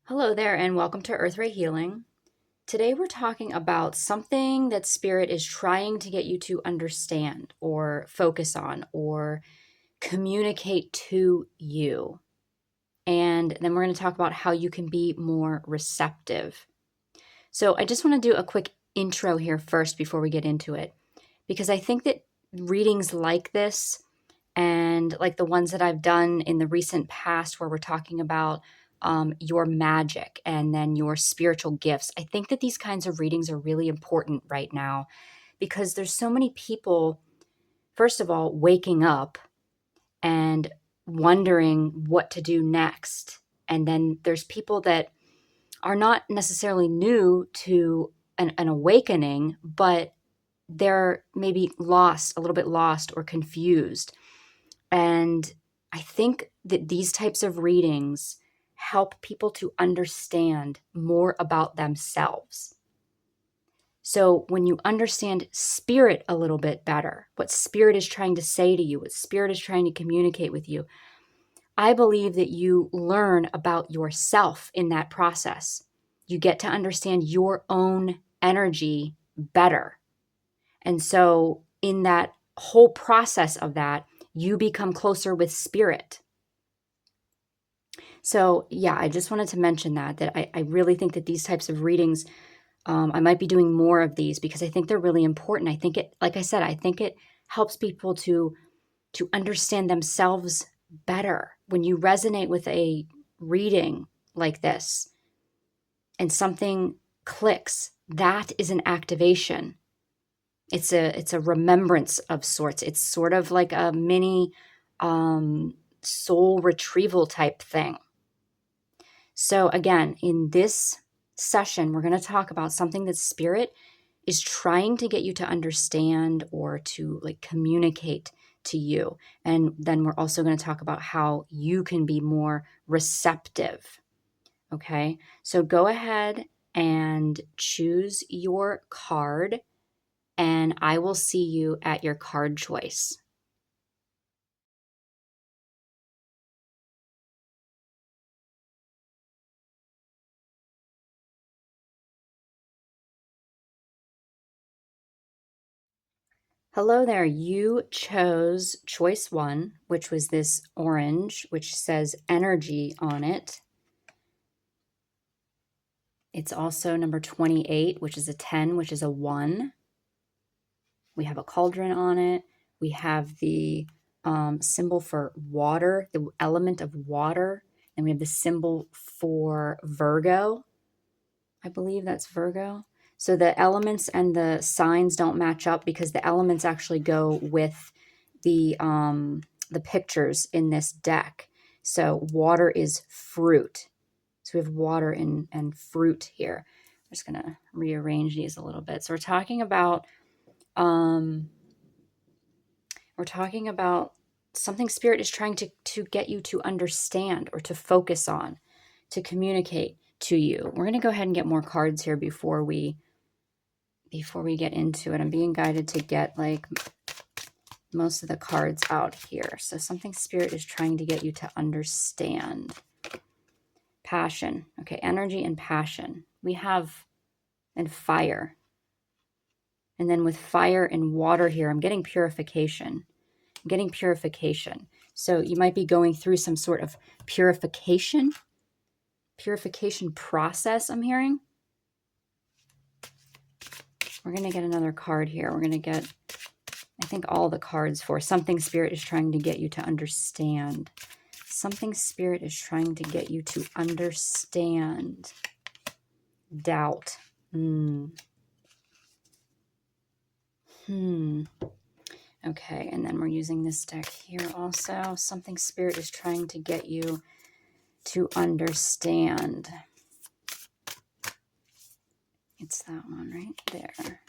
Hello there, and welcome to Earth Ray Healing. Today, we're talking about something that Spirit is trying to get you to understand, or focus on, or communicate to you. And then we're going to talk about how you can be more receptive. So, I just want to do a quick intro here first before we get into it, because I think that readings like this and like the ones that I've done in the recent past where we're talking about your magic and then your spiritual gifts. I think that these kinds of readings are really important right now because there's so many people, first of all, waking up and wondering what to do next. And then there's people that are not necessarily new to an awakening, but they're maybe lost, a little bit lost or confused. And I think that these types of readings help people to understand more about themselves. So when you understand spirit a little bit better, what spirit is trying to say to you, what spirit is trying to communicate with you, I believe that you learn about yourself in that process. You get to understand your own energy better. And so in that whole process of that, you become closer with spirit. So yeah, I just wanted to mention that I really think that these types of readings, I might be doing more of these because I think they're really important. I think it, like I said, I think it helps people to understand themselves better. When you resonate with a reading like this and something clicks, that is an activation. It's a remembrance of sorts. It's sort of like a mini soul retrieval type thing. So again, in this session, we're going to talk about something that spirit is trying to get you to understand or to like communicate to you. And then we're also going to talk about how you can be more receptive. Okay, so go ahead and choose your card, and I will see you at your card choice. Hello there. You chose choice one, which was this orange, which says energy on it. It's also number 28, which is a 10, which is a 1. We have a cauldron on it. We have the symbol for water, the element of water. And we have the symbol for Virgo. I believe that's Virgo. So the elements and the signs don't match up because the elements actually go with the pictures in this deck. So water is fruit. So we have water and fruit here. I'm just going to rearrange these a little bit. So um, we're talking about something spirit is trying to get you to understand or to focus on, to communicate to you. We're going to go ahead and get more cards here before we get into it. I'm being guided to get like most of the cards out here. So something spirit is trying to get you to understand. Passion. Okay, energy and passion. We have, and fire. And then with fire and water here, I'm getting purification. I'm getting purification. So you might be going through some sort of purification process, I'm hearing. We're going to get another card here. We're going to get, I think, all the cards for something spirit is trying to get you to understand. Something spirit is trying to get you to understand. Doubt. Okay, and then we're using this deck here also. Something spirit is trying to get you to understand. It's that one right there.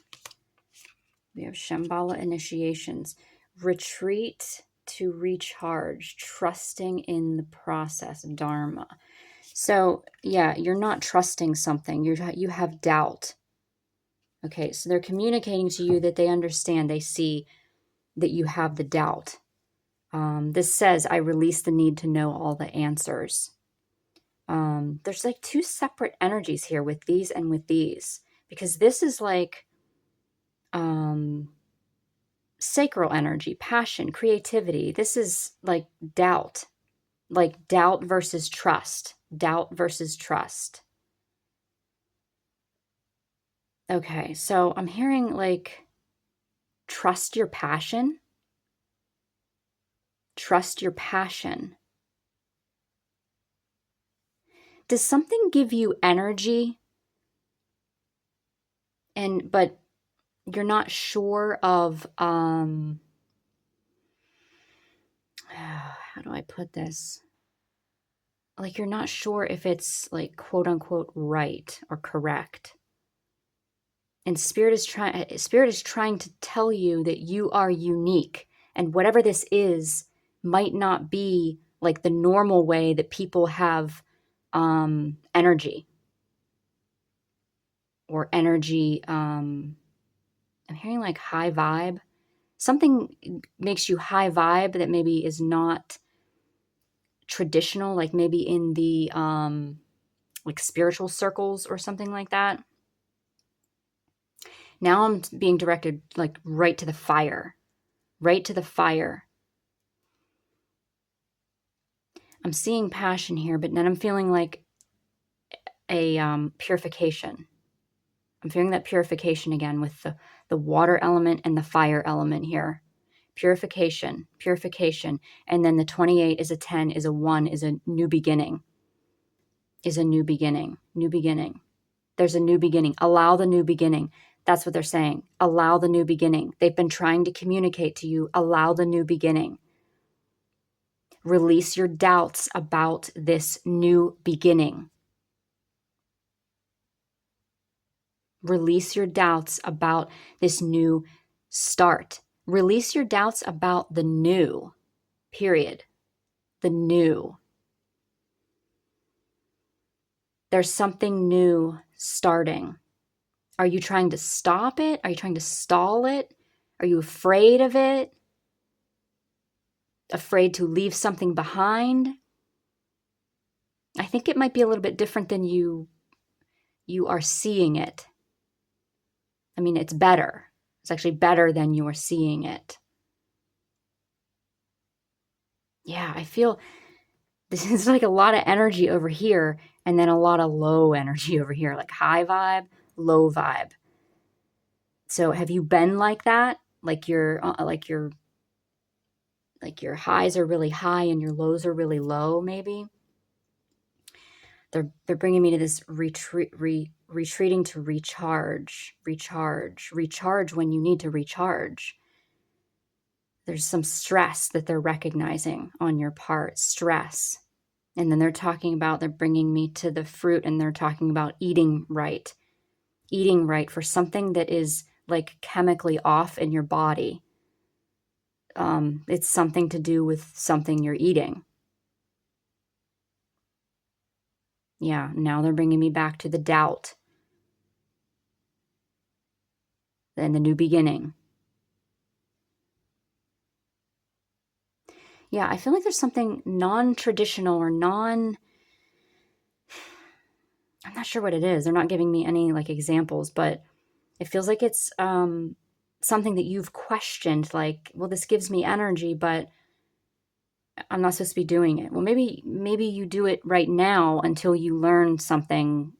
We have Shambhala initiations. Retreat to recharge, trusting in the process, Dharma. So yeah, you're not trusting something. You have doubt. Okay, so they're communicating to you that they understand, they see that you have the doubt. This says, I release the need to know all the answers. There's like two separate energies here with these and with these, because this is like sacral energy, passion, creativity. This is like doubt versus trust, doubt versus trust. Okay, so I'm hearing like trust your passion. Trust your passion. Does something give you energy but you're not sure of how do I put this? Like you're not sure if it's like quote unquote right or correct. And spirit is trying to tell you that you are unique, and whatever this is might not be like the normal way that people have energy or energy. I'm hearing like high vibe. Something makes you high vibe that maybe is not traditional, like maybe in the like spiritual circles or something like that. Now I'm being directed like right to the fire, right to the fire. I'm seeing passion here, but then I'm feeling like a purification. I'm feeling that purification again with the water element and the fire element here. Purification, purification. And then the 28 is a 10, is a 1, is a new beginning. Is a new beginning, new beginning. There's a new beginning. Allow the new beginning. That's what they're saying. Allow the new beginning. They've been trying to communicate to you. Allow the new beginning. Release your doubts about this new beginning. Release your doubts about this new start. Release your doubts about the new, period. The new. There's something new starting. Are you trying to stop it? Are you trying to stall it? Are you afraid of it? Afraid to leave something behind? I think it might be a little bit different than you are seeing it. I mean, it's better. It's actually better than you are seeing it. Yeah, I feel this is like a lot of energy over here and then a lot of low energy over here, like high vibe, low vibe. So have you been like that? Like your highs are really high and your lows are really low, maybe? They're bringing me to this retreating to recharge when you need to recharge. There's some stress that they're recognizing on your part, stress. And then they're bringing me to the fruit, and they're talking about eating right for something that is like chemically off in your body. It's something to do with something you're eating. Yeah, now they're bringing me back to the doubt and the new beginning. Yeah, I feel like there's something non-traditional or I'm not sure what it is. They're not giving me any like examples, but it feels like it's something that you've questioned, like, well, this gives me energy, but I'm not supposed to be doing it. Well, maybe you do it right now until you learn something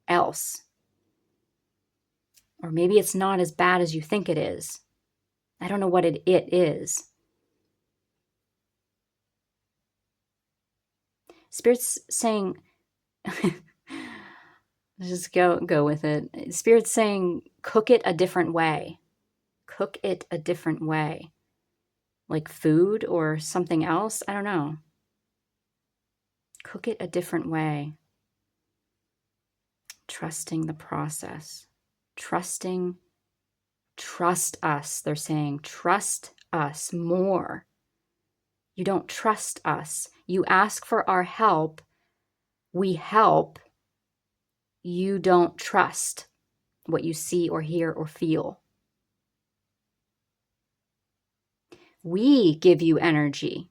else. Or maybe it's not as bad as you think it is. I don't know what it is. Spirit's saying, just go with it. Spirit's saying, cook it a different way. Cook it a different way. Like food or something else. I don't know. Cook it a different way. Trusting the process. Trust us. They're saying, trust us more. You don't trust us. You ask for our help. We help. You don't trust what you see or hear or feel. We give you energy.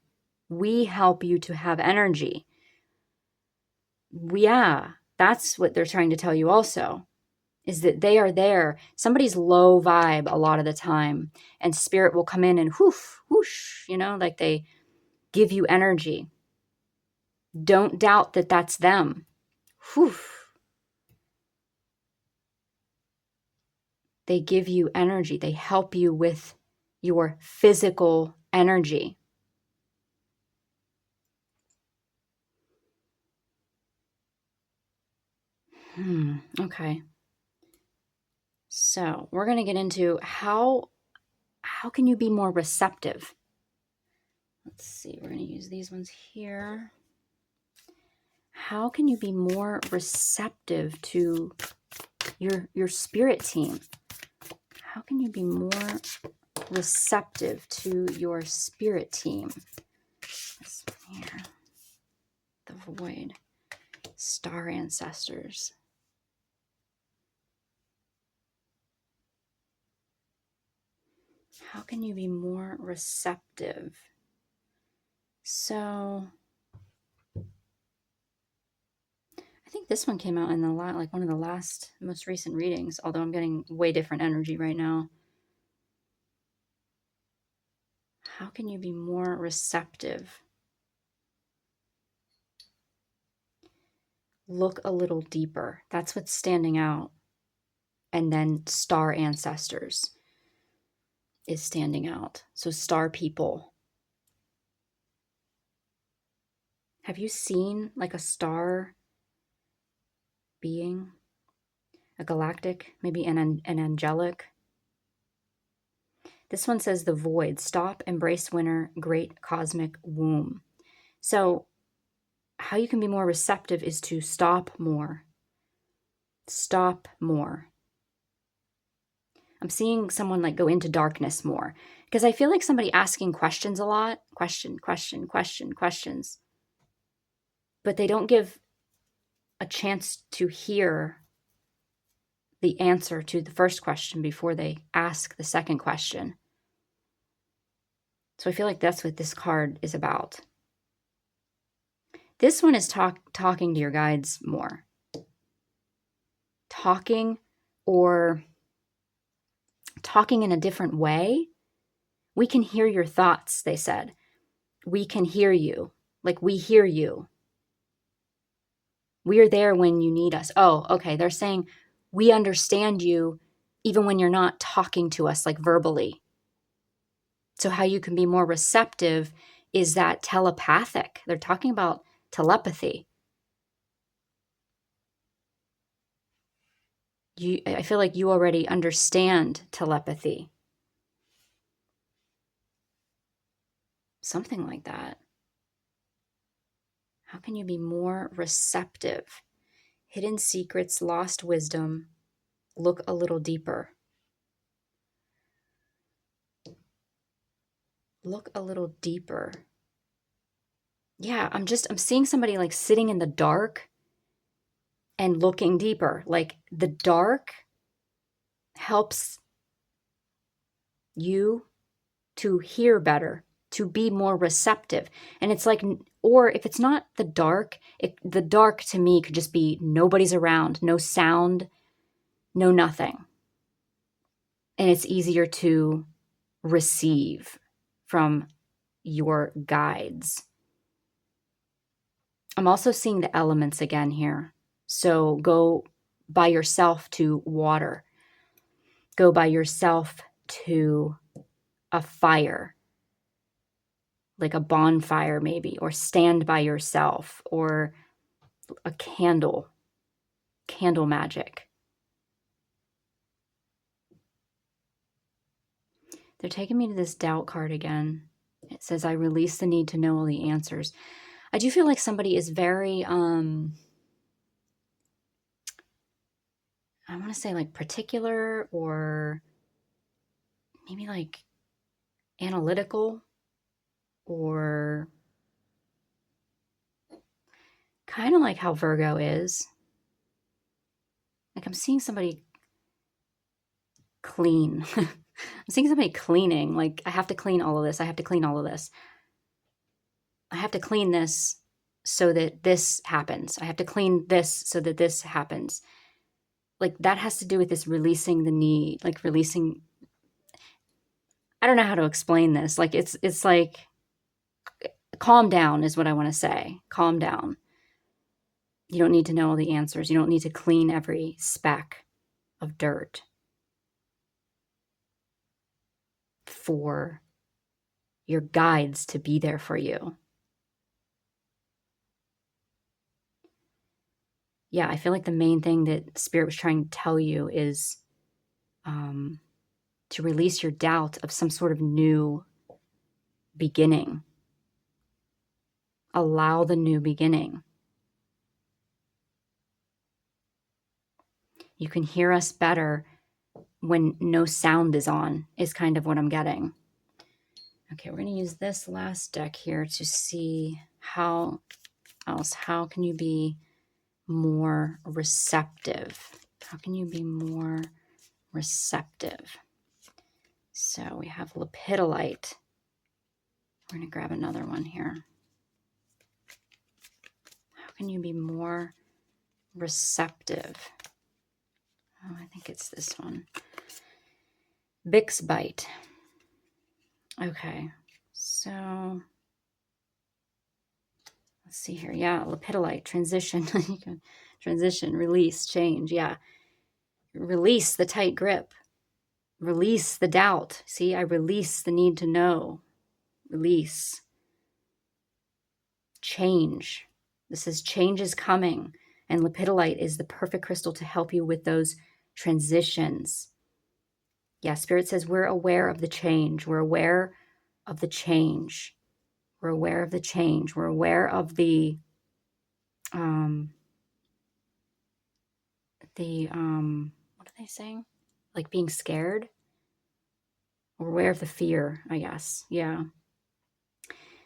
We help you to have energy. Yeah, that's what they're trying to tell you also, is that they are there. Somebody's low vibe a lot of the time, and spirit will come in and whoosh, whoosh, like they give you energy. Don't doubt that that's them. Whew. They give you energy. They help you with your physical energy. Okay. So we're going to get into how can you be more receptive? Let's see. We're going to use these ones here. How can you be more receptive to your spirit team? How can you be more receptive to your spirit team? This one here. The void. Star ancestors. How can you be more receptive? So I think this one came out in like one of the last most recent readings, although I'm getting way different energy right now. How can you be more receptive? Look a little deeper. That's what's standing out. And then star ancestors is standing out. So star people. Have you seen like a star being? A galactic, maybe an angelic? This one says the void. Stop, embrace winter, great cosmic womb. So how you can be more receptive is to stop more. Stop more. I'm seeing someone like go into darkness more because I feel like somebody asking questions a lot. Questions. But they don't give a chance to hear the answer to the first question before they ask the second question. So I feel like that's what this card is about. This one is talking to your guides more. Talking or talking in a different way. We can hear your thoughts, they said. We can hear you. Like we hear you. We are there when you need us. Oh, okay. They're saying we understand you even when you're not talking to us like verbally. So how you can be more receptive is that telepathic. They're talking about telepathy. I feel like you already understand telepathy. Something like that. How can you be more receptive? Hidden secrets, lost wisdom. Look a little deeper. Look a little deeper. Yeah, I'm seeing somebody like sitting in the dark and looking deeper. Like the dark helps you to hear better, to be more receptive. And it's like, or if it's not the dark, the dark to me could just be nobody's around, no sound, no nothing. And it's easier to receive from your guides. I'm also seeing the elements again here. So go by yourself to water. Go by yourself to a fire, like a bonfire maybe, or stand by yourself, or a candle magic. They're taking me to this doubt card again. It says, I release the need to know all the answers. I do feel like somebody is very, I want to say like particular or maybe like analytical or kind of like how Virgo is. Like I'm seeing somebody clean. I'm seeing somebody cleaning. Like I have to clean all of this. I have to clean all of this. I have to clean this so that this happens. I have to clean this so that this happens. Like that has to do with this releasing the need, like releasing. I don't know how to explain this. Like it's like calm down is what I want to say. Calm down. You don't need to know all the answers. You don't need to clean every speck of dirt for your guides to be there for you. Yeah, I feel like the main thing that Spirit was trying to tell you is to release your doubt of some sort of new beginning. Allow the new beginning. You can hear us better when no sound is on, is kind of what I'm getting. Okay, we're going to use this last deck here to see how can you be more receptive? How can you be more receptive? So we have lepidolite. We're going to grab another one here. How can you be more receptive? Oh, I think it's this one. Bixbite. Okay, so let's see here. Yeah, lepidolite, transition. Transition, release, change. Yeah. Release the tight grip. Release the doubt. See, I release the need to know. Release. Change. This is change is coming. And lepidolite is the perfect crystal to help you with those transitions. Yeah, Spirit says we're aware of the change. We're aware of the change. We're aware of the change. We're aware of the what are they saying? Like being scared? We're aware of the fear, I guess. Yeah.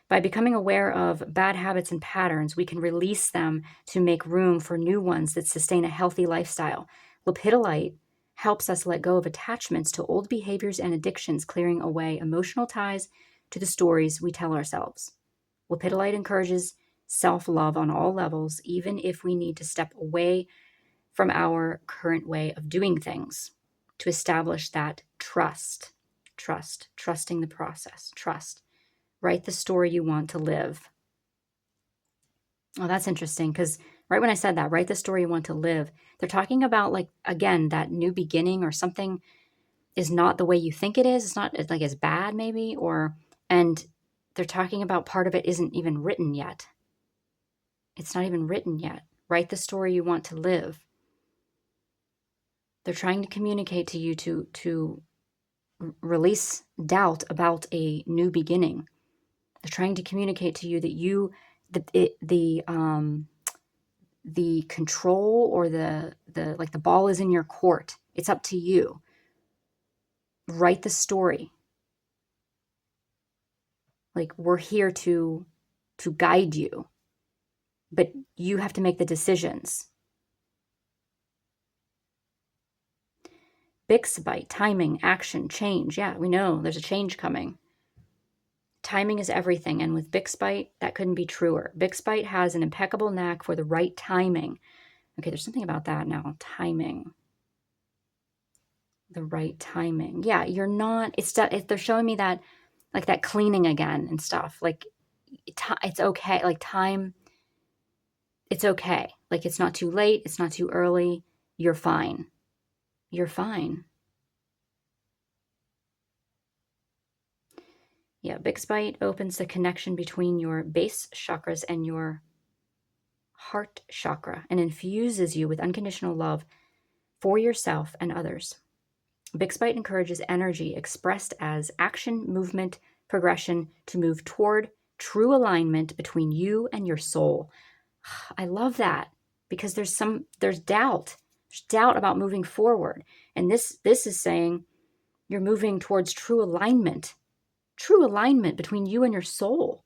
By becoming aware of bad habits and patterns, we can release them to make room for new ones that sustain a healthy lifestyle. Lepidolite helps us let go of attachments to old behaviors and addictions, clearing away emotional ties to the stories we tell ourselves. Lepidolite encourages self-love on all levels, even if we need to step away from our current way of doing things to establish that trusting the process, trust. Write the story you want to live. Oh, that's interesting because right when I said that, write the story you want to live, they're talking about like, again, that new beginning or something is not the way you think it is. It's not like as bad maybe, and they're talking about part of it isn't even written yet. It's not even written yet. Write the story you want to live. They're trying to communicate to you to release doubt about a new beginning. They're trying to communicate to you that the control or the like the ball is in your court. It's up to you. Write the story. Like we're here to guide you, but you have to make the decisions. Bixbite, timing, action, change. Yeah, we know there's a change coming. Timing is everything, and with Bixbite, that couldn't be truer. Bixbite has an impeccable knack for the right timing. Okay, there's something about that now. Timing. The right timing. Yeah, you're not, they're showing me that, like that cleaning again and stuff. Like, it's okay. Like time, it's okay. Like it's not too late. It's not too early. You're fine. You're fine. Yeah, Bixbite opens the connection between your base chakras and your heart chakra and infuses you with unconditional love for yourself and others. Bixbite encourages energy expressed as action, movement, progression to move toward true alignment between you and your soul. I love that because there's doubt. There's doubt about moving forward. And this is saying you're moving towards true alignment between you and your soul.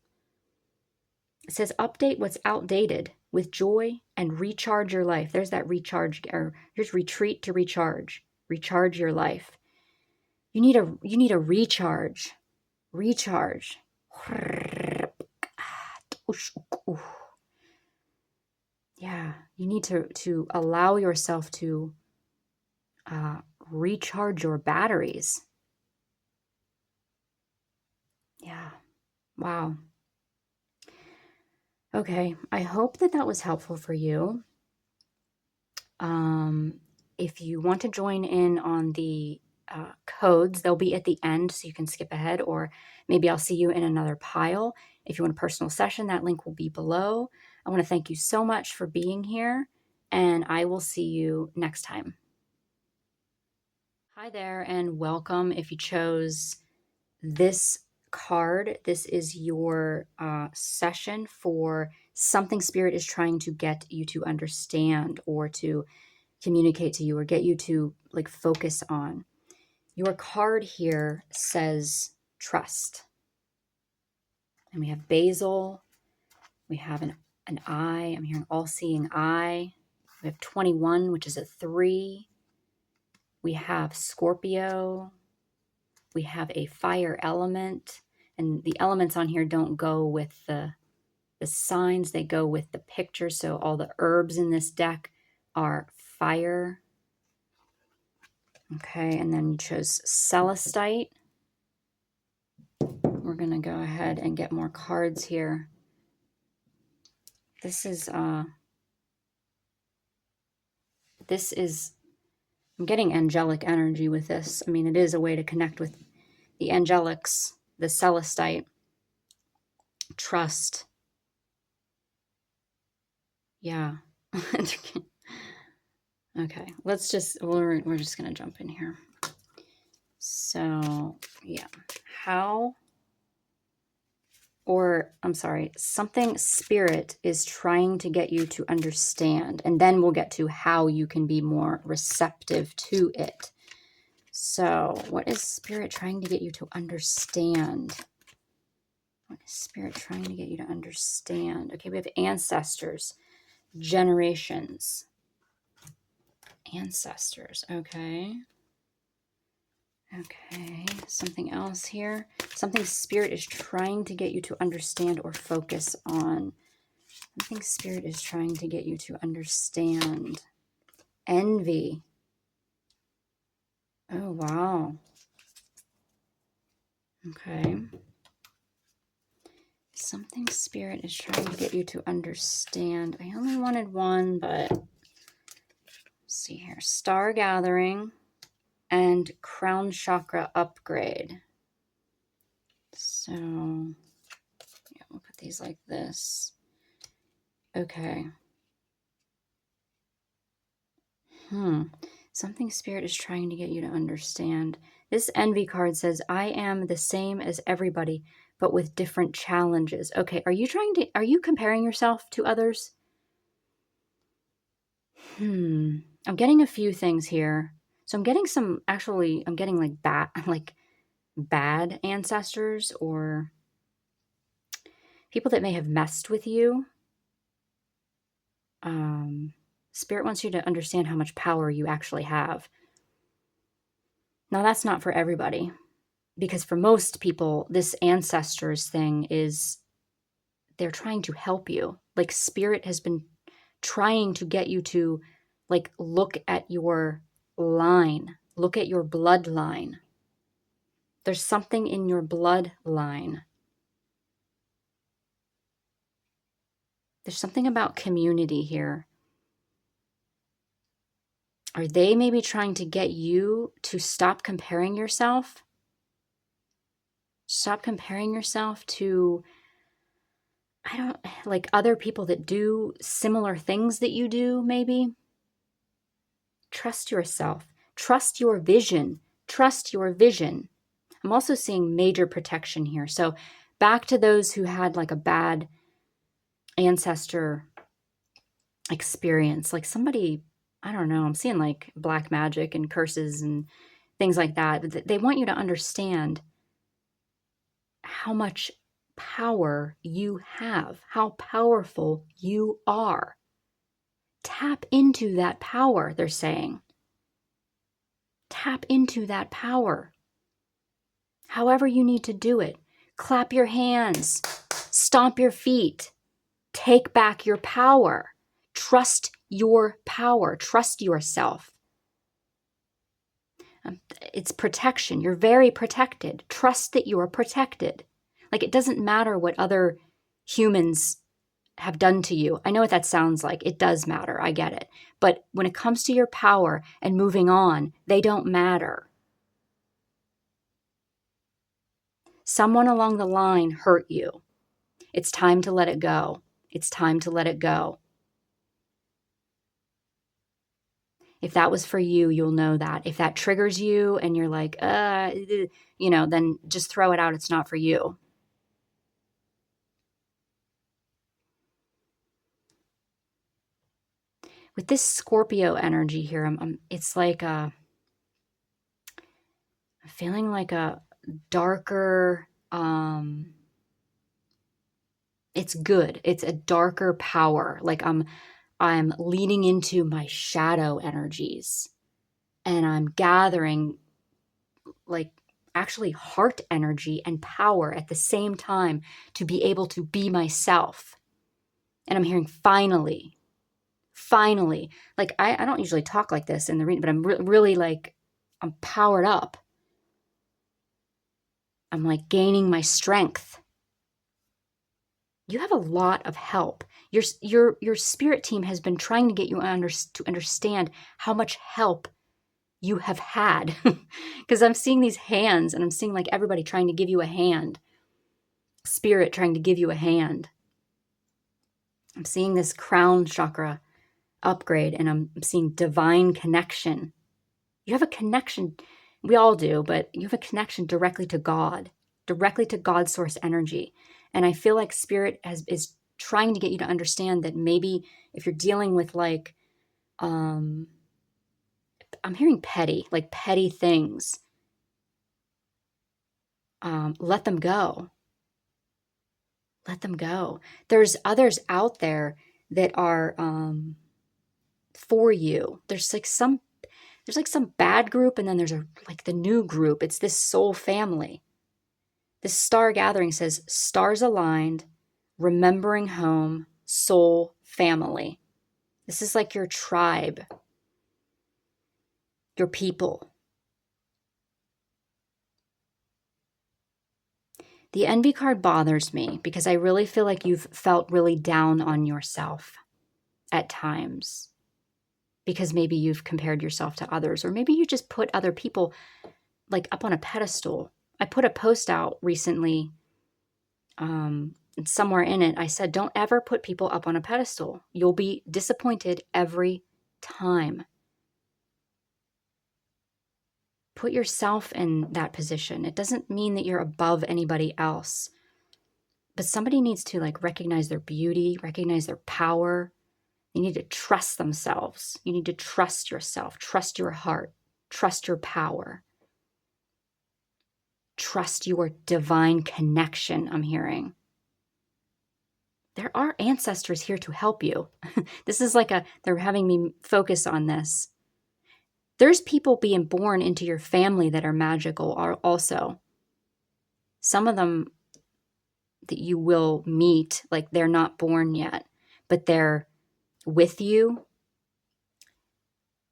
It says update what's outdated with joy and recharge your life. There's that recharge, or here's retreat to recharge. Recharge your life. You need a recharge. Recharge. Yeah, you need to allow yourself to recharge your batteries. Yeah. Wow. Okay. I hope that that was helpful for you. Um, if you want to join in on the codes, they'll be at the end so you can skip ahead, or maybe I'll see you in another pile. If you want a personal session, that link will be below. I want to thank you so much for being here, and I will see you next time. Hi there, and welcome. If you chose this card, this is your session for something Spirit is trying to get you to understand or to communicate to you or get you to like focus on. Your card here says trust. And we have basil. We have an eye. I'm hearing all-seeing eye. We have 21, which is a 3. We have Scorpio. We have a fire element. And the elements on here don't go with the signs. They go with the picture. So all the herbs in this deck are fire. Okay, and then you chose Celestite. We're going to go ahead and get more cards here. This is, I'm getting angelic energy with this. I mean, it is a way to connect with the angelics, the Celestite, trust. Yeah. Okay, we're just going to jump in here. So, yeah. Something Spirit is trying to get you to understand. And then we'll get to how you can be more receptive to it. So, what is Spirit trying to get you to understand? What is Spirit trying to get you to understand? Okay, we have ancestors, generations. Ancestors, okay. Okay, something else here. Something Spirit is trying to get you to understand or focus on. Something Spirit is trying to get you to understand. Envy. Oh, wow. Okay. Something Spirit is trying to get you to understand. I only wanted one, but let's see here. Star Gathering and Crown Chakra Upgrade. So, yeah, we'll put these like this. Okay. Something Spirit is trying to get you to understand. This envy card says, I am the same as everybody, but with different challenges. Okay, are you comparing yourself to others? I'm getting a few things here. So I'm getting like bad ancestors or people that may have messed with you. Spirit wants you to understand how much power you actually have. Now, that's not for everybody, because for most people, this ancestors thing is they're trying to help you. Like Spirit has been trying to get you to like look at your line, look at your bloodline. There's something in your bloodline. There's something about community here. Are they maybe trying to get you to stop comparing yourself? Stop comparing yourself to, like other people that do similar things that you do, maybe? Trust yourself. Trust your vision. Trust your vision. I'm also seeing major protection here. So back to those who had like a bad ancestor experience, like somebody, I don't know, I'm seeing like black magic and curses and things like that. They want you to understand how much power you have, how powerful you are. Tap into that power, they're saying. Tap into that power. However you need to do it. Clap your hands. Stomp your feet. Take back your power. Trust your power. Trust yourself. It's protection. You're very protected. Trust that you are protected. Like, it doesn't matter what other humans have done to you. I know what that sounds like. It does matter. I get it. But when it comes to your power and moving on, they don't matter. Someone along the line hurt you. It's time to let it go. It's time to let it go. If that was for you, you'll know that. If that triggers you and you're like, then just throw it out. It's not for you. With this Scorpio energy here, it's like I'm feeling like a darker, it's good. It's a darker power. Like I'm leaning into my shadow energies, and I'm gathering like actually heart energy and power at the same time to be able to be myself. And I'm hearing finally, like I don't usually talk like this in the reading, but I'm really like, I'm powered up. I'm like gaining my strength. You have a lot of help. Your spirit team has been trying to get you to understand how much help you have had. Because I'm seeing these hands, and I'm seeing like everybody trying to give you a hand. Spirit trying to give you a hand. I'm seeing this crown chakra upgrade, and I'm seeing divine connection. You have a connection. We all do, but you have a connection directly to God, directly to God's source energy. And I feel like Spirit is trying to get you to understand that maybe if you're dealing with like, I'm hearing petty things, let them go. Let them go. There's others out there that are for you. There's like some bad group, and then there's the new group. It's this soul family. This star gathering says stars aligned, remembering home, soul family. This is like your tribe, your people. The envy card bothers me because I really feel like you've felt really down on yourself at times, because maybe you've compared yourself to others, or maybe you just put other people like up on a pedestal. I put a post out recently, and somewhere in it I said, don't ever put people up on a pedestal. You'll be disappointed every time. Put yourself in that position. It doesn't mean that you're above anybody else, but somebody needs to like recognize their beauty, recognize their power. They need to trust themselves. You need to trust yourself, trust your heart, trust your power. Trust your divine connection, I'm hearing. There are ancestors here to help you. This is like they're having me focus on this. There's people being born into your family that are magical also. Some of them that you will meet, like they're not born yet, but they're with you.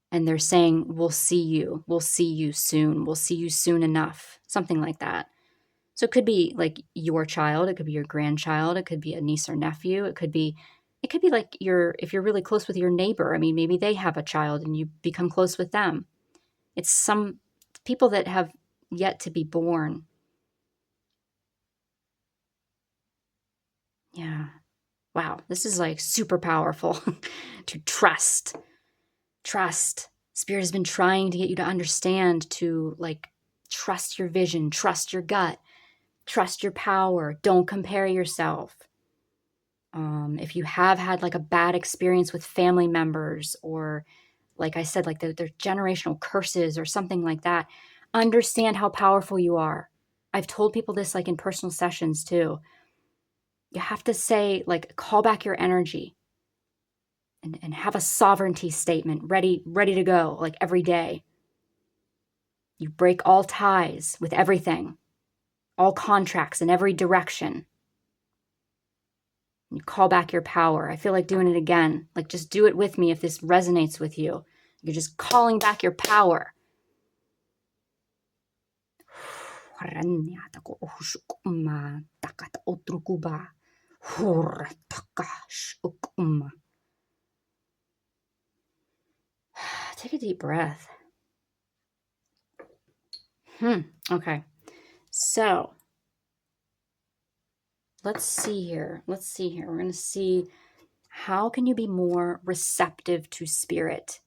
And they're saying, we'll see you soon. We'll see you soon enough. Something like that. So it could be like your child. It could be your grandchild. It could be a niece or nephew. It could be like if you're really close with your neighbor. I mean, maybe they have a child and you become close with them. It's some people that have yet to be born. Yeah. Wow. This is like super powerful to trust. Trust. Spirit has been trying to get you to understand, to like trust your vision, trust your gut, trust your power. Don't compare yourself. If you have had like a bad experience with family members, or like I said, like they're generational curses or something like that, understand how powerful you are. I've told people this like in personal sessions too. You have to say, like, call back your energy. And have a sovereignty statement ready to go, like every day. You break all ties with everything, all contracts in every direction. You call back your power. I feel like doing it again. Like, just do it with me if this resonates with you. You're just calling back your power. Take a deep breath. Okay. So let's see here. We're going to see, how can you be more receptive to spirit?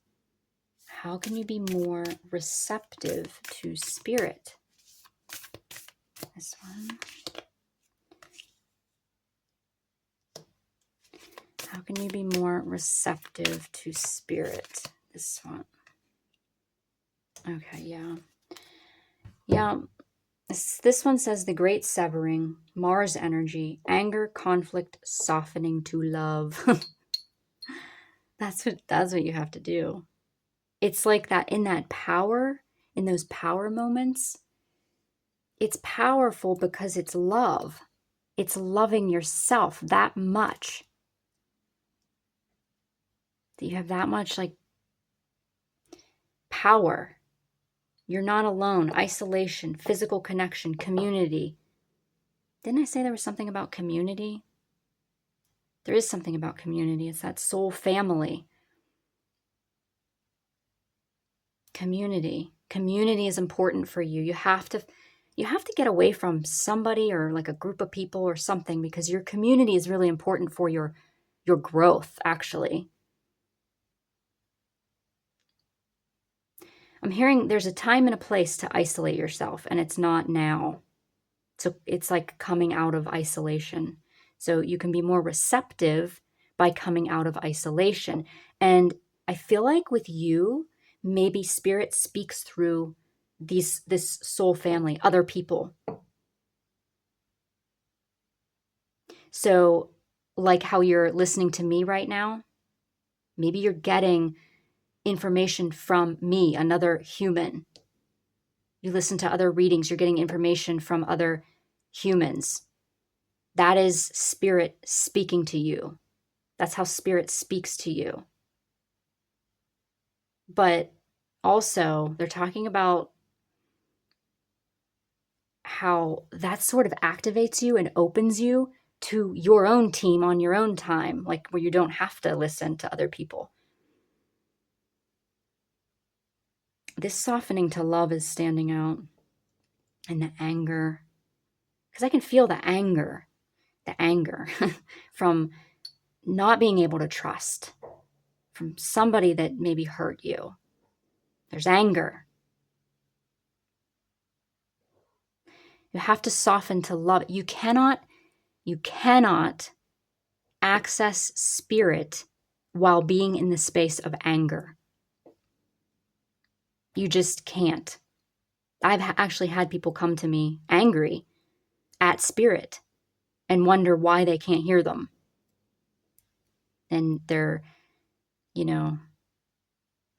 How can you be more receptive to spirit? This one. How can you be more receptive to spirit? This one. Okay, yeah. Yeah. This one says the great severing, Mars energy, anger, conflict, softening to love. That's what you have to do. It's like that in that power, in those power moments, it's powerful because it's love. It's loving yourself that much. That you have that much like power. You're not alone. Isolation, physical connection, community. Didn't I say there was something about community? There is something about community. It's that soul family. Community. Community is important for you. You have to get away from somebody or like a group of people or something, because your community is really important for your growth, actually. I'm hearing there's a time and a place to isolate yourself, and it's not now. So it's like coming out of isolation. So you can be more receptive by coming out of isolation. And I feel like with you, maybe spirit speaks through this soul family, other people. So like how you're listening to me right now, maybe you're getting information from me, another human. You listen to other readings, you're getting information from other humans. That is spirit speaking to you. That's how spirit speaks to you. But also, they're talking about how that sort of activates you and opens you to your own team on your own time, like where you don't have to listen to other people. This softening to love is standing out, and the anger, because I can feel the anger from not being able to trust, from somebody that maybe hurt you. There's anger. You have to soften to love. You cannot access spirit while being in the space of anger. You just can't. I've actually had people come to me angry at spirit and wonder why they can't hear them. And they're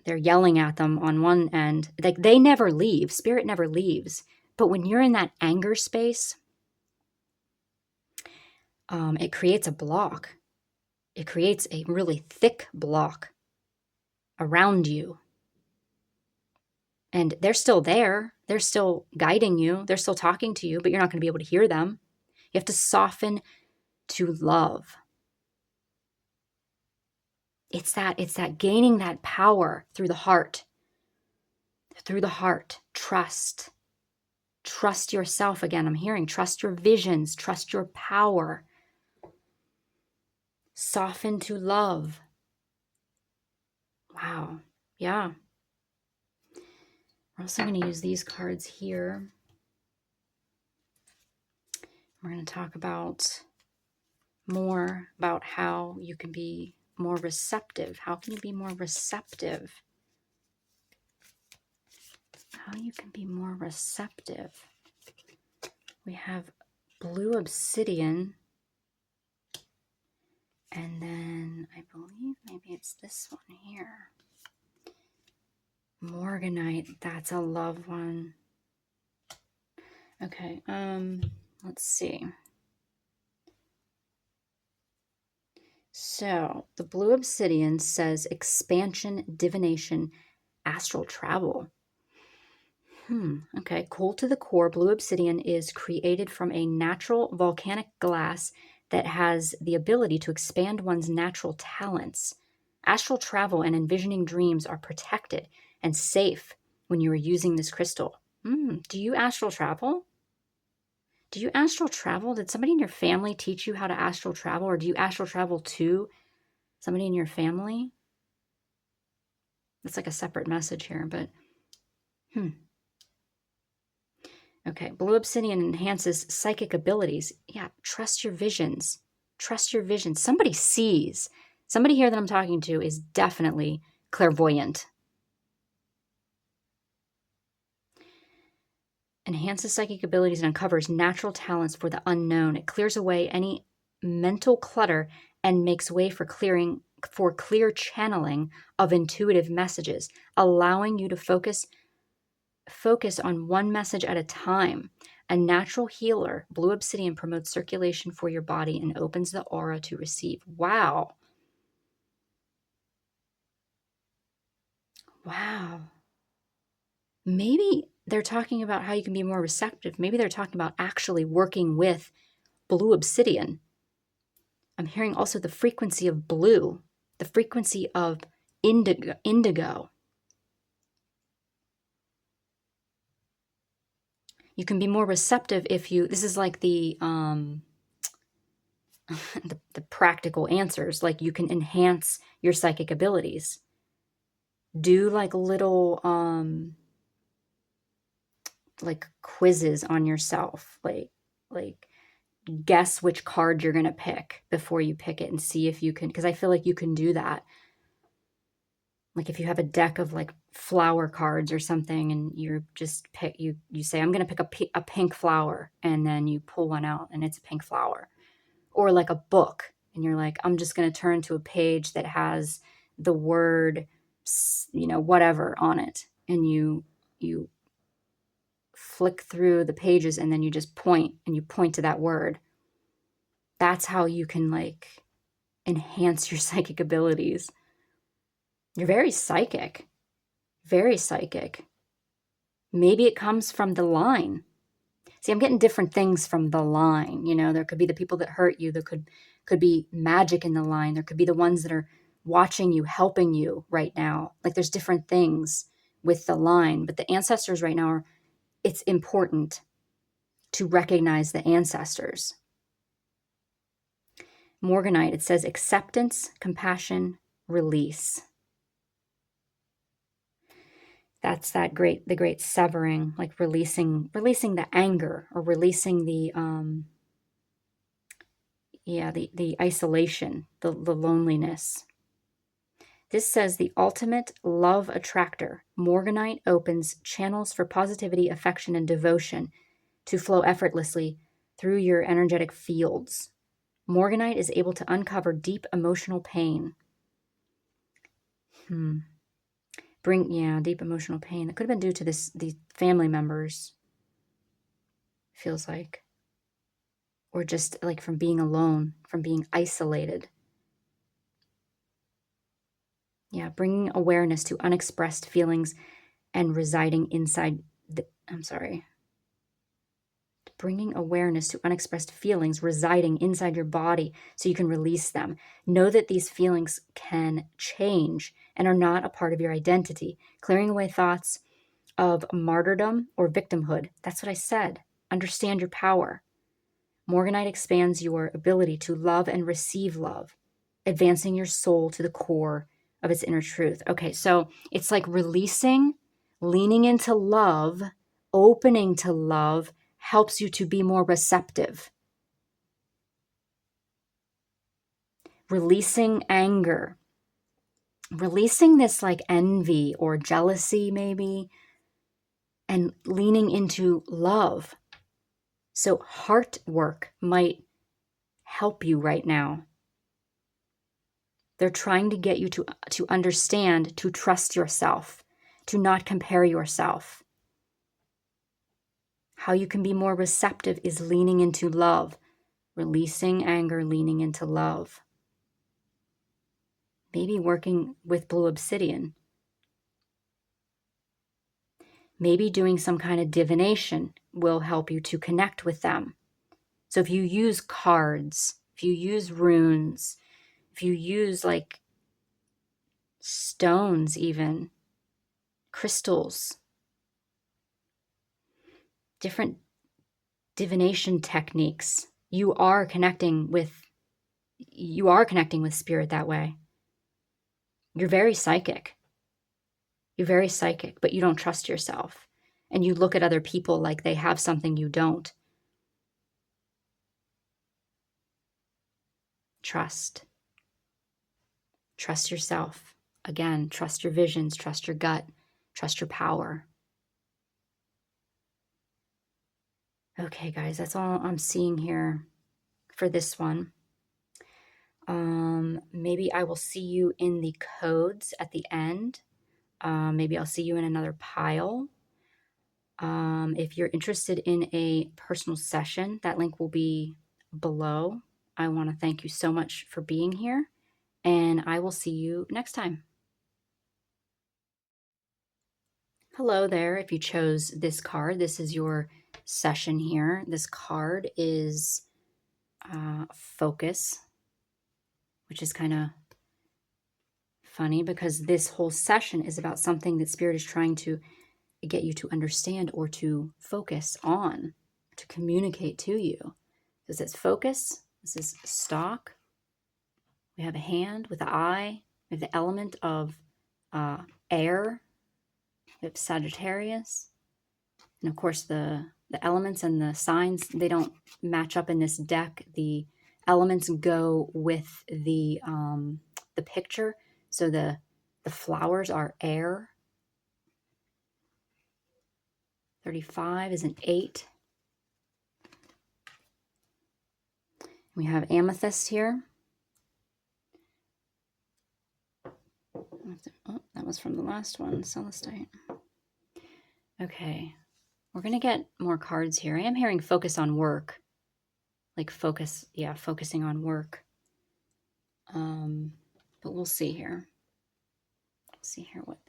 yelling at them on one end. Like, they never leave. Spirit never leaves. But when you're in that anger space, it creates a block. It creates a really thick block around you. And they're still there. They're still guiding you. They're still talking to you, but you're not going to be able to hear them. You have to soften to love. It's that gaining that power through the heart. Through the heart. Trust. Trust yourself again. I'm hearing trust your visions. Trust your power. Soften to love. Wow. Yeah. We're also going to use these cards here. We're going to talk more about how you can be more receptive. How can you be more receptive? How you can be more receptive. We have blue obsidian. And then I believe maybe it's this one here. Morganite. That's a love one. Okay. Let's see. So the blue obsidian says expansion, divination, astral travel. Okay, cold to the core, blue obsidian is created from a natural volcanic glass that has the ability to expand one's natural talents. Astral travel and envisioning dreams are protected and safe when you are using this crystal. Do you astral travel? Do you astral travel? Did somebody in your family teach you how to astral travel, or do you astral travel to somebody in your family? That's like a separate message here, but Okay, blue obsidian enhances psychic abilities. Yeah, trust your visions. Trust your visions. Somebody sees. Somebody here that I'm talking to is definitely clairvoyant. Enhances psychic abilities and uncovers natural talents for the unknown. It clears away any mental clutter and makes way for clear channeling of intuitive messages, allowing you to focus on one message at a time. A natural healer, blue obsidian promotes circulation for your body and opens the aura to receive. Wow. Wow. Maybe they're talking about how you can be more receptive. Maybe they're talking about actually working with blue obsidian. I'm hearing also the frequency of blue, the frequency of indigo. You can be more receptive if you, this is like the the practical answers, like you can enhance your psychic abilities. Do like little like quizzes on yourself, like guess which card you're going to pick before you pick it and see if you can, because I feel like you can do that. Like if you have a deck of like flower cards or something and you're just pick, you say I'm going to pick a pink flower, and then you pull one out and it's a pink flower. Or like a book and you're like, I'm just going to turn to a page that has the word, whatever on it, and you flick through the pages and then you just point to that word. That's how you can like enhance your psychic abilities. You're very psychic. Very psychic. Maybe it comes from the line. See, I'm getting different things from the line. There could be the people that hurt you. There could be magic in the line. There could be the ones that are watching you, helping you right now. Like there's different things with the line. But the ancestors right now it's important to recognize the ancestors. Morganite, it says acceptance, compassion, release. That's the great severing, like releasing the anger, or releasing the isolation, the loneliness. This says the ultimate love attractor. Morganite opens channels for positivity, affection, and devotion to flow effortlessly through your energetic fields. Morganite is able to uncover deep emotional pain. Deep emotional pain. That could have been due to these family members, feels like. Or just like from being alone, from being isolated. Yeah, bringing awareness to unexpressed feelings and residing inside bringing awareness to unexpressed feelings residing inside your body so you can release them. Know that these feelings can change and are not a part of your identity. Clearing away thoughts of martyrdom or victimhood. That's what I said. Understand your power. Morganite expands your ability to love and receive love, advancing your soul to the core of its inner truth. Okay, so it's like releasing, leaning into love, opening to love, helps you to be more receptive. Releasing anger, releasing this like envy or jealousy maybe, and leaning into love. So heart work might help you right now. They're trying to get you to understand, to trust yourself, to not compare yourself. How you can be more receptive is leaning into love, releasing anger, leaning into love. Maybe working with blue obsidian. Maybe doing some kind of divination will help you to connect with them. So if you use cards, if you use runes, if you use like stones, even crystals, different divination techniques, you are connecting with spirit that way. You're very psychic. You're very psychic, but you don't trust yourself. And you look at other people like they have something you don't. Trust. Trust yourself. Again, trust your visions, trust your gut, trust your power. Okay, guys, that's all I'm seeing here for this one. Maybe I will see you in the codes at the end. Maybe I'll see you in another pile. If you're interested in a personal session, that link will be below. I want to thank you so much for being here, and I will see you next time. Hello there. If you chose this card, this is your session here. This card is Focus, which is kind of funny because this whole session is about something that Spirit is trying to get you to understand or to focus on, to communicate to you. This is focus. This is stock. We have a hand with the eye. We have the element of air. We have Sagittarius. And of course, the elements and the signs, they don't match up in this deck. The elements go with the picture. So the flowers are air. 35 is an 8. We have amethyst here. Oh, that was from the last one, celestite. Okay, we're going to get more cards here. I am hearing focus on work. Like focus, yeah, focusing on work. But we'll see here. Let's see here what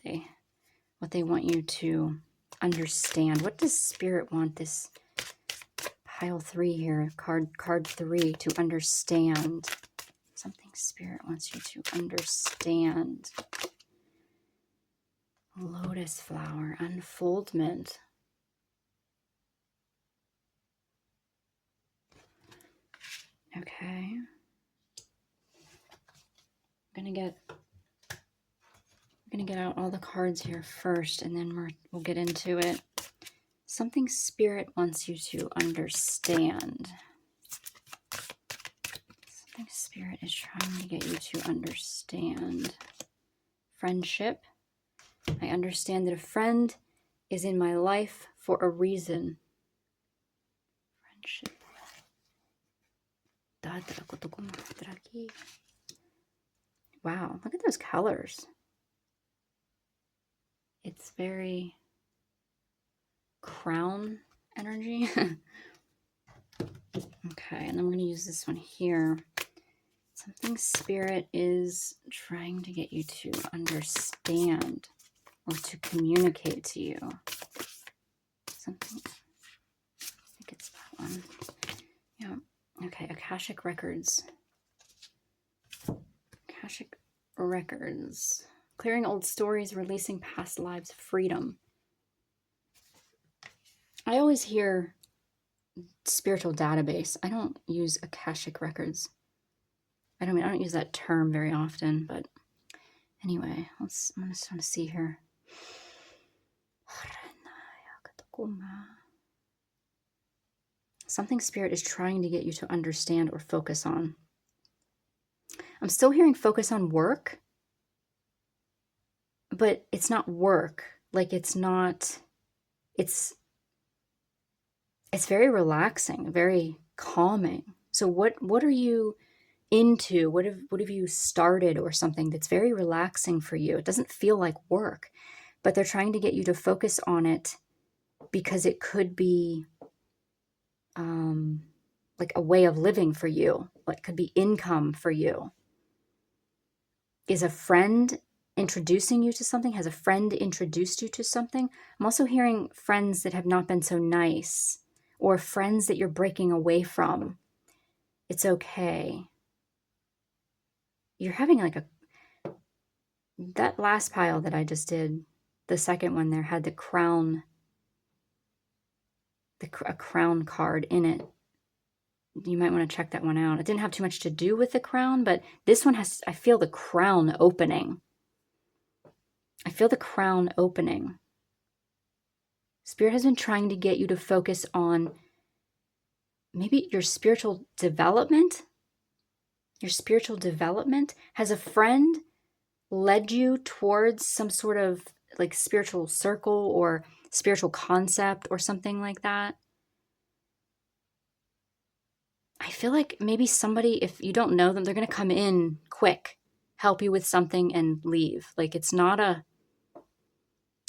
they want you to understand. What does Spirit want this pile 3 here, card 3, to understand? Something Spirit wants you to understand. Lotus flower, unfoldment. Okay. I'm gonna get out all the cards here first, and then we'll get into it. Something Spirit wants you to understand. Something Spirit is trying to get you to understand. Friendship. I understand that a friend is in my life for a reason. Friendship. Wow, look at those colors. It's very crown energy. Okay, and I'm going to use this one here. Something Spirit is trying to get you to understand or to communicate to you. Something, I think it's that one. Yeah, okay, Akashic Records. Akashic Records. Clearing old stories, releasing past lives, freedom. I always hear spiritual database. I don't use Akashic Records. I don't use that term very often, but anyway, I'm just want to see here. Something Spirit is trying to get you to understand or focus on. I'm still hearing focus on work, but it's not work. Like it's very relaxing, very calming. So what are you into? What have you started or something that's very relaxing for you? It doesn't feel like work, but they're trying to get you to focus on it because it could be like a way of living for you. Like could be income for you. Is a friend introducing you to something? Has a friend introduced you to something? I'm also hearing friends that have not been so nice, or friends that you're breaking away from. It's okay. You're having like that last pile that I just did, the second one there had the crown, a crown card in it. You might want to check that one out. It didn't have too much to do with the crown, but this one has, I feel the crown opening. I feel the crown opening. Spirit has been trying to get you to focus on maybe your spiritual development. Your spiritual development. Has a friend led you towards some sort of like spiritual circle or spiritual concept or something like that? I feel like maybe somebody, if you don't know them, they're going to come in quick, help you with something and leave. Like it's not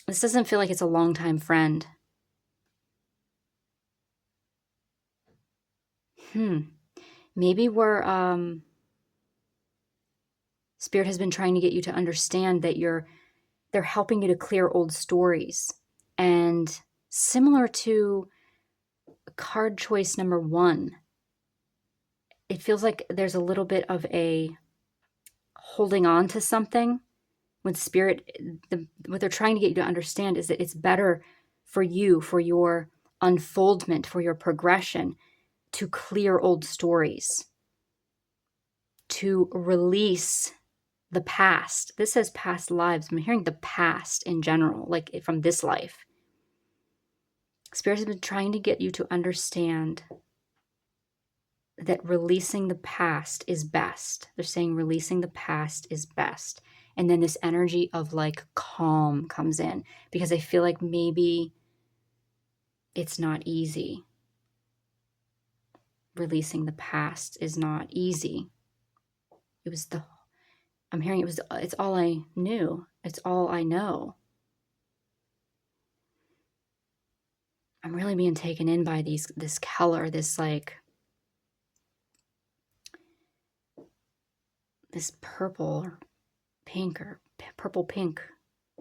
this doesn't feel like it's a longtime friend. Maybe Spirit has been trying to get you to understand that they're helping you to clear old stories. And similar to card choice number 1, it feels like there's a little bit of a holding on to something. With Spirit, what they're trying to get you to understand is that it's better for you, for your unfoldment, for your progression, to clear old stories, to release the past. This says past lives. I'm hearing the past in general, like from this life. Spirit has been trying to get you to understand that releasing the past is best. They're saying releasing the past is best. And then this energy of like calm comes in, because I feel like maybe it's not easy. Releasing the past is not easy. I'm hearing it's all I knew. It's all I know. I'm really being taken in by this color, this purple or pink or purple pink,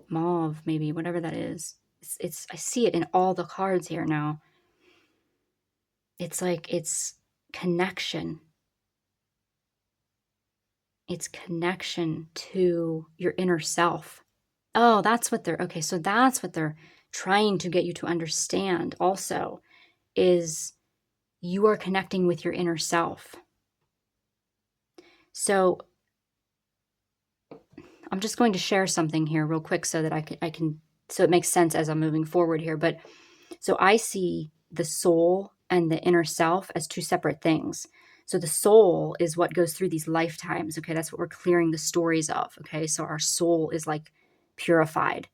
mauve, maybe, whatever that is. I see it in all the cards here now. It's like it's connection. It's connection to your inner self. Oh, that's what they're trying to get you to understand also, is you are connecting with your inner self. So I'm just going to share something here real quick so that I can so it makes sense as I'm moving forward here. But so I see the soul and the inner self as two separate things. So the soul is what goes through these lifetimes. Okay, that's what we're clearing the stories of. Okay, so our soul is like purified.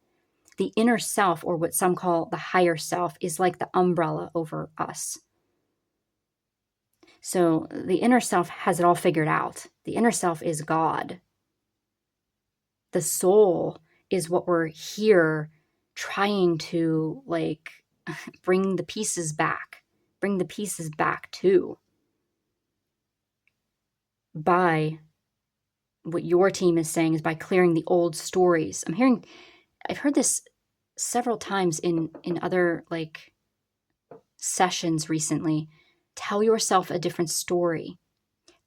The inner self, or what some call the higher self, is like the umbrella over us. So the inner self has it all figured out. The inner self is God. The soul is what we're here trying to like bring the pieces back to, by what your team is saying is by clearing the old stories. I've heard this several times in other like sessions recently. Tell yourself a different story.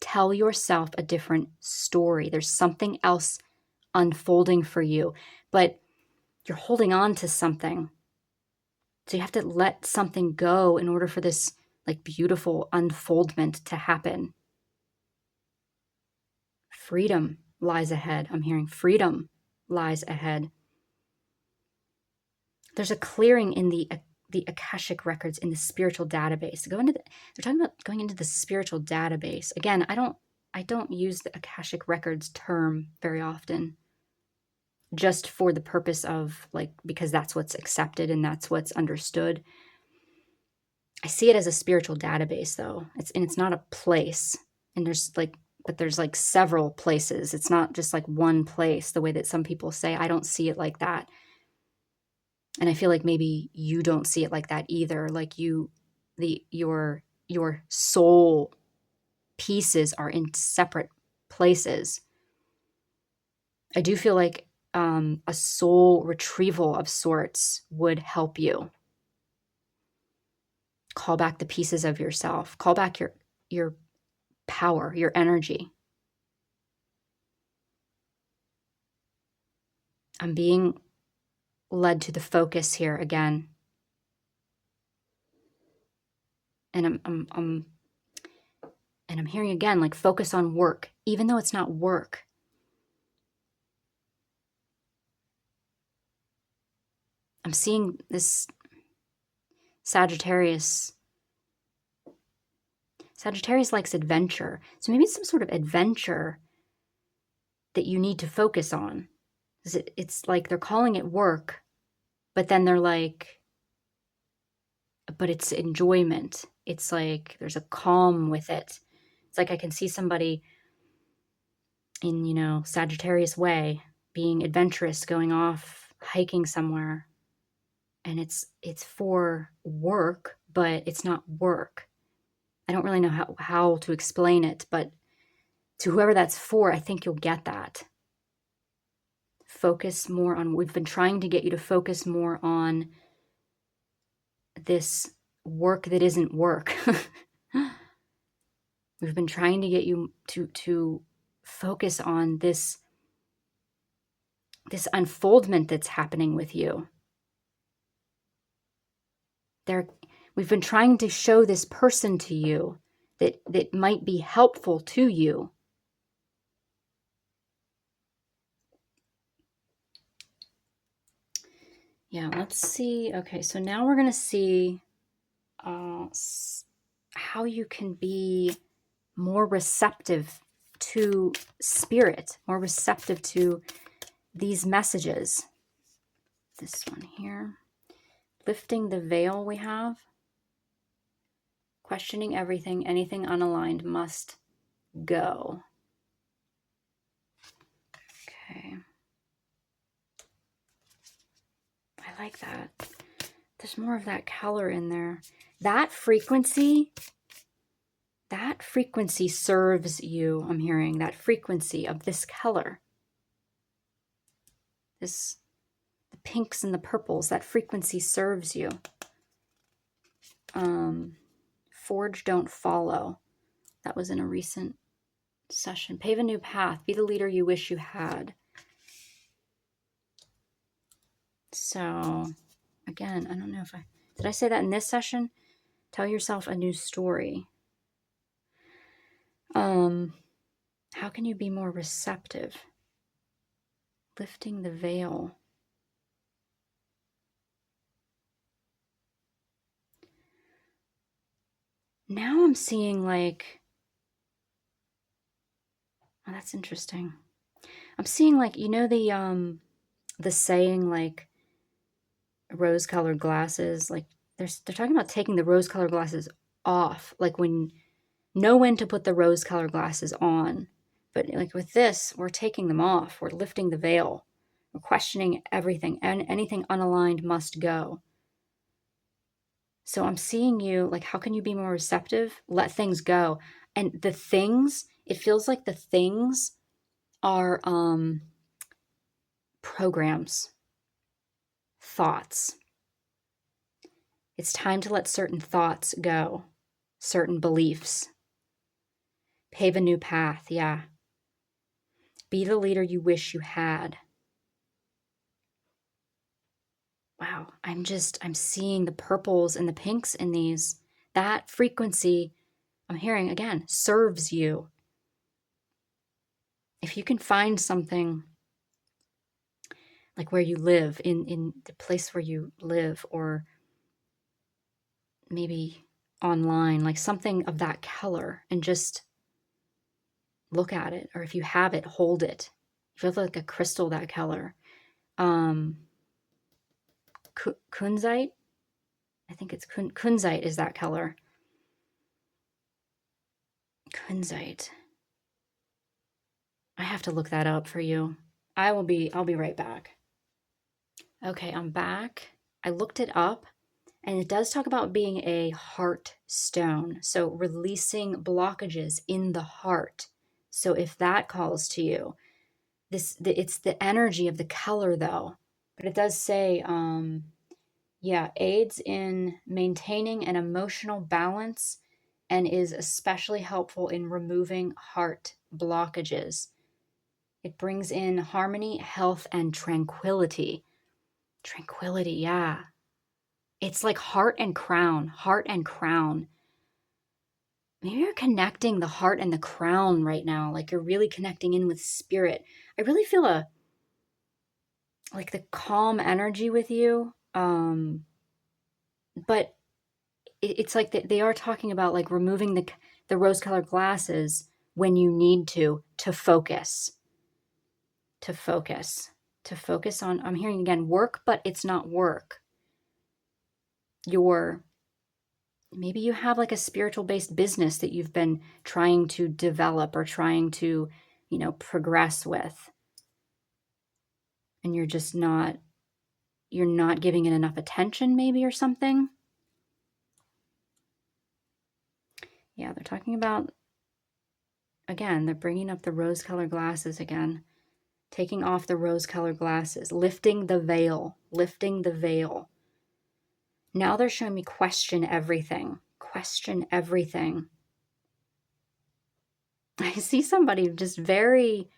Tell yourself a different story. There's something else unfolding for you, but you're holding on to something. So you have to let something go in order for this like beautiful unfoldment to happen. Freedom lies ahead. I'm hearing freedom lies ahead. There's a clearing in the Akashic records in the spiritual database. They're talking about going into the spiritual database. Again, I don't use the Akashic records term very often, just for the purpose of like, because that's what's accepted and that's what's understood. I see it as a spiritual database though. It's not a place. And there's like several places. It's not just like one place the way that some people say. I don't see it like that. And I feel like maybe you don't see it like that either. Like your soul pieces are in separate places. I do feel like a soul retrieval of sorts would help you. Call back the pieces of yourself. Call back your power, your energy. I'm being led to the focus here again. And I'm hearing again, like, focus on work, even though it's not work. I'm seeing this Sagittarius. Sagittarius likes adventure. So maybe it's some sort of adventure that you need to focus on. It's like they're calling it work, but then they're like, but it's enjoyment. It's like there's a calm with it. It's like I can see somebody in, Sagittarius way, being adventurous, going off hiking somewhere. And it's for work, but it's not work. I don't really know how to explain it, but to whoever that's for, I think you'll get that. Focus more on, we've been trying to get you to focus more on this work that isn't work. We've been trying to get you to focus on this unfoldment that's happening with you. We've been trying to show this person to you that might be helpful to you. Yeah, let's see. Okay, so now we're going to see how you can be more receptive to spirit, more receptive to these messages. This one here. Lifting the veil we have. Questioning everything, anything unaligned must go. Okay. I like that. There's more of that color in there. That frequency serves you. I'm hearing that frequency of this color. The pinks and the purples, that frequency serves you. Forge, don't follow. That was in a recent session. Pave a new path. Be the leader you wish you had. So, again, I don't know if did I say that in this session? Tell yourself a new story. How can you be more receptive? Lifting the veil. Now I'm seeing like, oh, that's interesting. I'm seeing like, the saying like rose-colored glasses, like they're talking about taking the rose-colored glasses off, like know when to put the rose-colored glasses on. But like with this, we're taking them off. We're lifting the veil. We're questioning everything, and anything unaligned must go. So I'm seeing you, like, how can you be more receptive? Let things go. And the things, it feels like the things are programs, thoughts. It's time to let certain thoughts go, certain beliefs. Pave a new path, yeah. Be the leader you wish you had. Wow, I'm seeing the purples and the pinks in these. That frequency, I'm hearing again, serves you. If you can find something like where you live, in the place where you live, or maybe online, like something of that color, and just look at it. Or if you have it, hold it. If you have like a crystal that color. Kunzite? I think it's kunzite is that color. Kunzite. I have to look that up for you. I'll be right back. Okay, I'm back. I looked it up, and it does talk about being a heart stone. So releasing blockages in the heart. So if that calls to you, it's the energy of the color though. But it does say, yeah, aids in maintaining an emotional balance and is especially helpful in removing heart blockages. It brings in harmony, health, and tranquility. Tranquility, yeah. It's like heart and crown, heart and crown. Maybe you're connecting the heart and the crown right now. Like you're really connecting in with spirit. I really feel like the calm energy with you. But it's like they are talking about like removing the rose-colored glasses when you need to focus, to focus, to focus on, I'm hearing again, work, but it's not work. Maybe you have like a spiritual based business that you've been trying to develop or trying to, progress with. And you're not giving it enough attention maybe or something. Yeah, they're talking about, again, they're bringing up the rose-colored glasses again. Taking off the rose-colored glasses, lifting the veil, lifting the veil. Now they're showing me question everything, question everything. I see somebody just very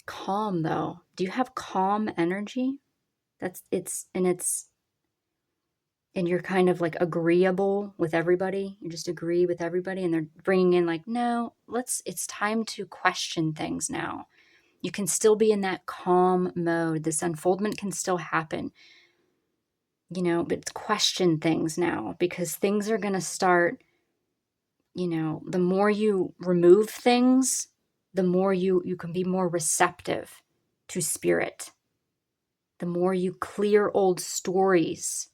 calm though. Do you have calm energy? And you're kind of like agreeable with everybody. You just agree with everybody and they're bringing in like, no, it's time to question things now. You can still be in that calm mode. This unfoldment can still happen, but question things now because things are going to start, the more you remove things, the more you can be more receptive to spirit. The more you clear old stories,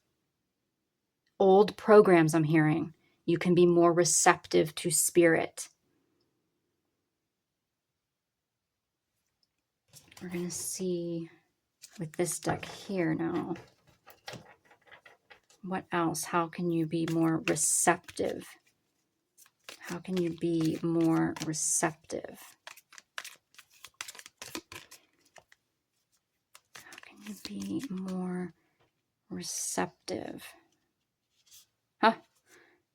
old programs I'm hearing, you can be more receptive to spirit. We're going to see with this deck here now. What else? How can you be more receptive? How can you be more receptive? How can you be more receptive? Huh,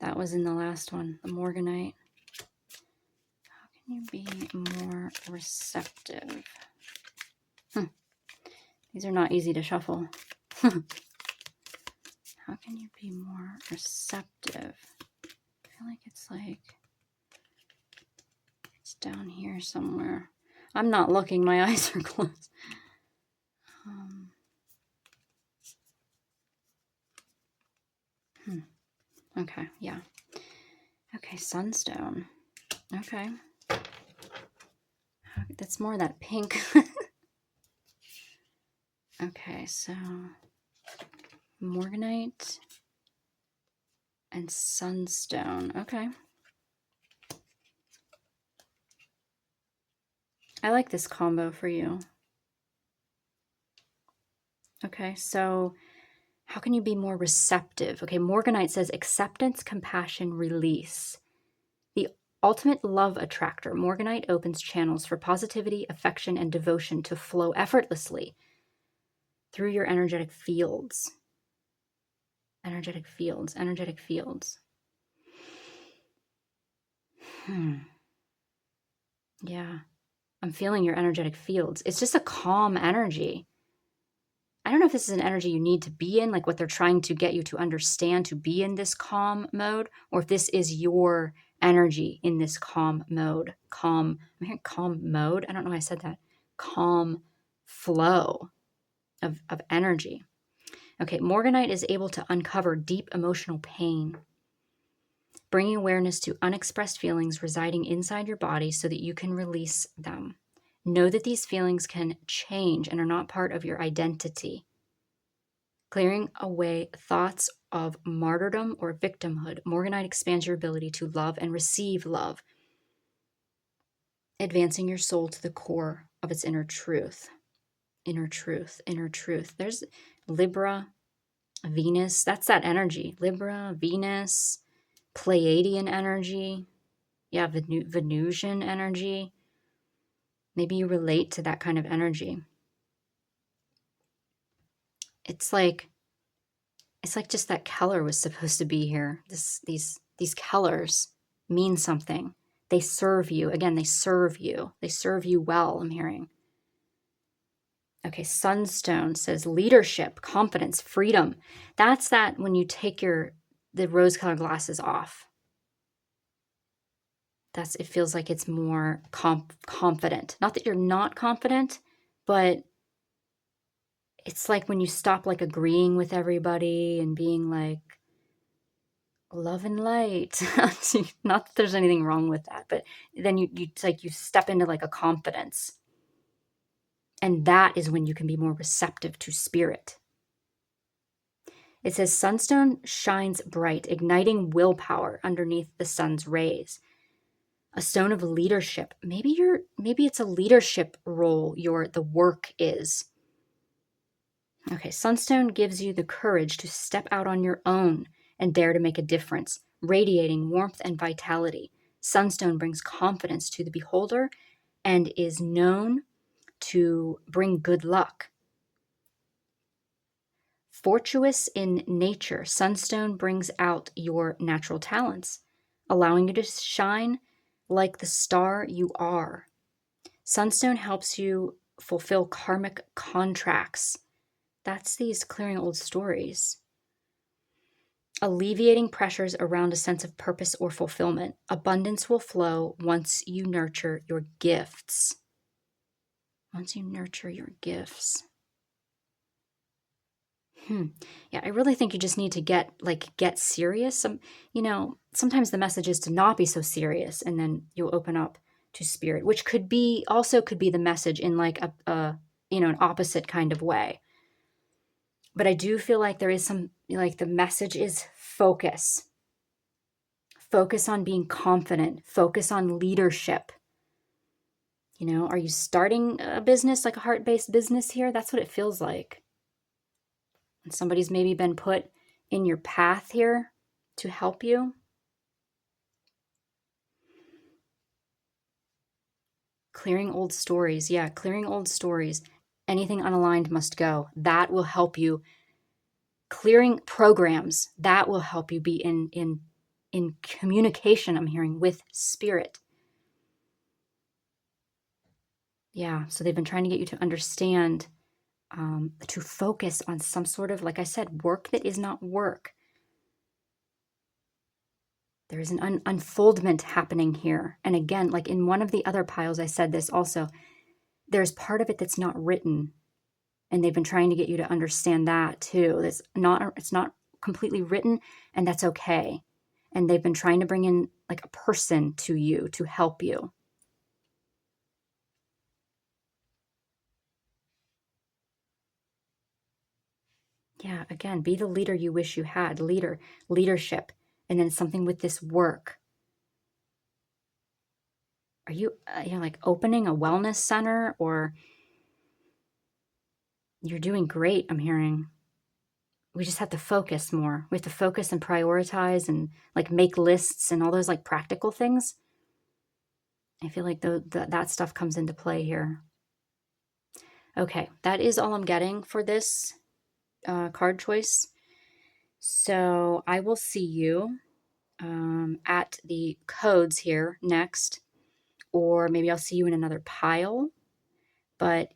that was in the last one, the Morganite. How can you be more receptive? These are not easy to shuffle. How can you be more receptive? I feel like it's down here somewhere. I'm not looking, my eyes are closed. Okay, yeah. Okay, sunstone. Okay. That's more that pink. Okay, so Morganite and sunstone. Okay. I like this combo for you. Okay, so how can you be more receptive? Okay, Morganite says acceptance, compassion, release. The ultimate love attractor, Morganite opens channels for positivity, affection, and devotion to flow effortlessly through your energetic fields. Energetic fields, energetic fields. Yeah, I'm feeling your energetic fields. It's just a calm energy. I don't know if this is an energy you need to be in, like what they're trying to get you to understand to be in this calm mode, or if this is your energy in this calm mode. I'm hearing calm mode. I don't know why I said that. Calm flow of energy. Okay, Morganite is able to uncover deep emotional pain, bringing awareness to unexpressed feelings residing inside your body so that you can release them. Know that these feelings can change and are not part of your identity. Clearing away thoughts of martyrdom or victimhood, Morganite expands your ability to love and receive love, advancing your soul to the core of its inner truth. Inner truth, inner truth. There's Libra, Venus. That's that energy. Libra, Venus, Pleiadian energy. Yeah, Venusian energy. Maybe you relate to that kind of energy. It's like just that Keller was supposed to be here. These Kellers mean something. They serve you. Again, they serve you. They serve you well, I'm hearing. Okay, Sunstone says leadership, confidence, freedom. That's that when you take the rose-colored glasses off. It feels like it's more confident. Not that you're not confident, but it's like when you stop like agreeing with everybody and being like love and light. Not that there's anything wrong with that, but then it's like you step into like a confidence. And that is when you can be more receptive to spirit. It says sunstone shines bright, igniting willpower underneath the sun's rays. A stone of leadership. Maybe it's a leadership role the work is. Okay, sunstone gives you the courage to step out on your own and dare to make a difference, radiating warmth and vitality. Sunstone brings confidence to the beholder and is known to bring good luck. Fortuitous in nature, sunstone brings out your natural talents, allowing you to shine like the star you are. Sunstone helps you fulfill karmic contracts. That's these clearing old stories. Alleviating pressures around a sense of purpose or fulfillment. Abundance will flow once you nurture your gifts. Once you nurture your gifts. Yeah, I really think you just need to get serious. Sometimes the message is to not be so serious, and then you'll open up to spirit, which could be the message in like an opposite kind of way. But I do feel like there is some, like the message is focus. Focus on being confident. Focus on leadership. Are you starting a business, like a heart-based business here? That's what it feels like. And somebody's maybe been put in your path here to help you. Clearing old stories. Yeah, clearing old stories. Anything unaligned must go. That will help you. Clearing programs. That will help you be in communication, I'm hearing, with spirit. Yeah, so they've been trying to get you to understand, to focus on some sort of, like I said, work that is not work. There is an unfoldment happening here. And again, like in one of the other piles, I said this also, there's part of it that's not written. And they've been trying to get you to understand that too. It's not completely written, and that's okay. And they've been trying to bring in like a person to you to help you. Yeah, again, be the leader you wish you had. Leadership, and then something with this work. Are you like opening a wellness center, or you're doing great, I'm hearing. We just have to focus more. We have to focus and prioritize and like make lists and all those like practical things. I feel like that stuff comes into play here. Okay, that is all I'm getting for this card choice. So I will see you at the codes here next, or maybe I'll see you in another pile. But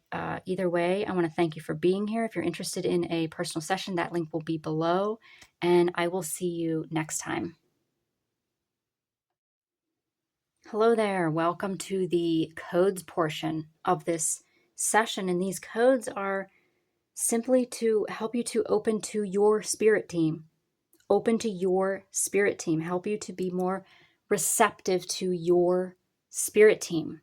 either way, I want to thank you for being here. If you're interested in a personal session, that link will be below, and I will see you next time. Hello there. Welcome to the codes portion of this session, and these codes are simply to help you to open to your spirit team. Open to your spirit team. Help you to be more receptive to your spirit team.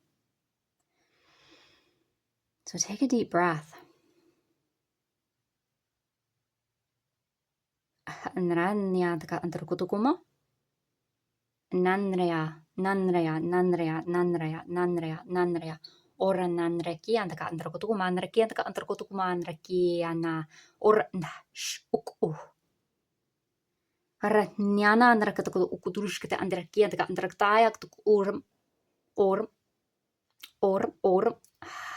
So take a deep breath. Nanreya, Nanreya, Nanreya, Nanreya, Nanreya, Nanreya. Ora nanreki andaka andrakutuku manreki andaka andrakutuku manreki ana ora uk Ratnyana andrakatuku ukudurushkete andraki andaka andraktaya orm orm orm orm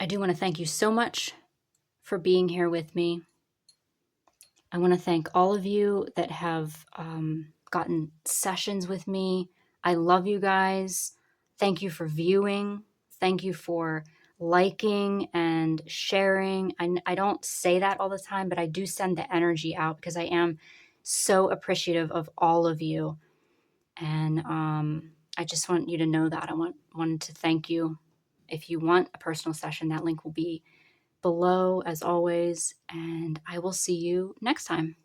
I do want to thank you so much for being here with me. I want to thank all of you that have gotten sessions with me. I love you guys. Thank you for viewing. Thank you for liking and sharing. I don't say that all the time, but I do send the energy out because I am so appreciative of all of you. And I just want you to know that. Wanted to thank you. If you want a personal session, that link will be below as always. And I will see you next time.